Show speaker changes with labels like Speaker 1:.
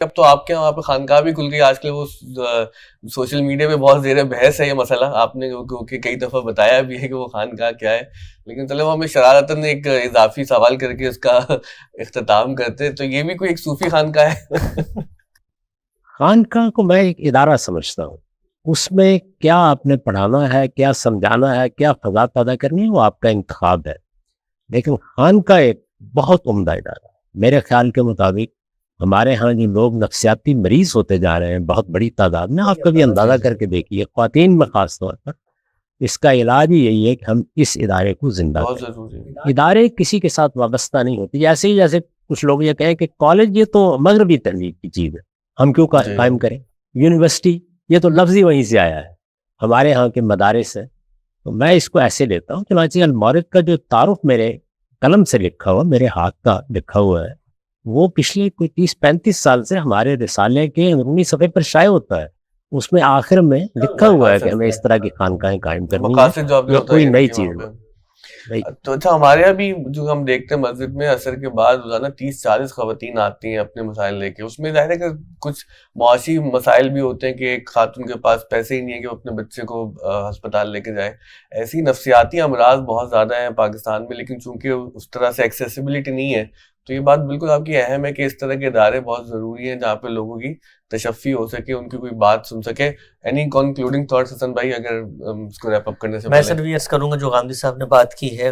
Speaker 1: اب تو آپ کے وہاں پہ خانقاہ بھی کھل گئی آج کل. وہ سوشل میڈیا پہ بہت زیر بحث ہے یہ مسئلہ, آپ نے کئی دفعہ بتایا بھی ہے کہ وہ خانقاہ کیا ہے, لیکن چلو ہمیں شرارتاً ایک اضافی سوال کر کے اس کا اختتام کرتے. تو یہ بھی کوئی ایک صوفی خانقاہ ہے؟
Speaker 2: خانقاہ کو میں ایک ادارہ سمجھتا ہوں, اس میں کیا آپ نے پڑھانا ہے, کیا سمجھانا ہے, کیا فضا پیدا کرنی ہے, وہ آپ کا انتخاب ہے. لیکن خانقاہ ایک بہت عمدہ ادارہ ہے. میرے خیال کے مطابق ہمارے ہاں جو لوگ نفسیاتی مریض ہوتے جا رہے ہیں بہت بڑی تعداد میں, آپ کبھی اندازہ کر کے دیکھیے, خواتین میں خاص طور پر, اس کا علاج ہی یہی ہے کہ ہم اس ادارے کو زندہ کریں. ادارے کسی کے ساتھ وابستہ نہیں ہوتے. جیسے کچھ لوگ یہ کہیں کہ کالج یہ تو مغربی تہذیب کی چیز ہے, ہم کیوں قائم کریں. یونیورسٹی یہ تو لفظ ہی وہیں سے آیا ہے, ہمارے ہاں کے مدارس ہیں. تو میں اس کو ایسے لیتا ہوں. چنانچہ المورد کا جو تعارف میرے قلم سے لکھا ہوا, میرے ہاتھ کا لکھا ہوا ہے, وہ پچھلے کوئی 30-35 سال سے ہمارے رسالے کے اندرونی صفحے پر شائع ہوتا ہے. اس میں آخر میں لکھا ہوا ہے کہ ہمیں اس طرح کی خانقاہیں قائم کرنی ہے, یہ کوئی نئی چیز نہیں.
Speaker 1: تو اچھا, ہمارے یہاں بھی جو ہم دیکھتے ہیں مسجد میں عصر کے بعد روزانہ 30-40 خواتین آتی ہیں اپنے مسائل لے کے. اس میں ظاہر ہے کہ کچھ معاشی مسائل بھی ہوتے ہیں کہ ایک خاتون کے پاس پیسے ہی نہیں ہے کہ وہ اپنے بچے کو ہسپتال لے کے جائے. ایسی نفسیاتی امراض بہت زیادہ ہیں پاکستان میں, لیکن چونکہ اس طرح سے ایکسیسیبلٹی نہیں ہے, تو یہ بات بالکل آپ کی اہم ہے کہ اس طرح کے ادارے بہت ضروری ہیں جہاں پہ لوگوں کی تشفی ہو سکے, ان کی کوئی بات سن سکے. اینی کنکلوڈنگ تھاٹس حسن بھائی, اگر اس کو ریپ اپ کرنے سے
Speaker 3: میں صرف یہ عرض کروں گا جو غامدی صاحب نے بات کی ہے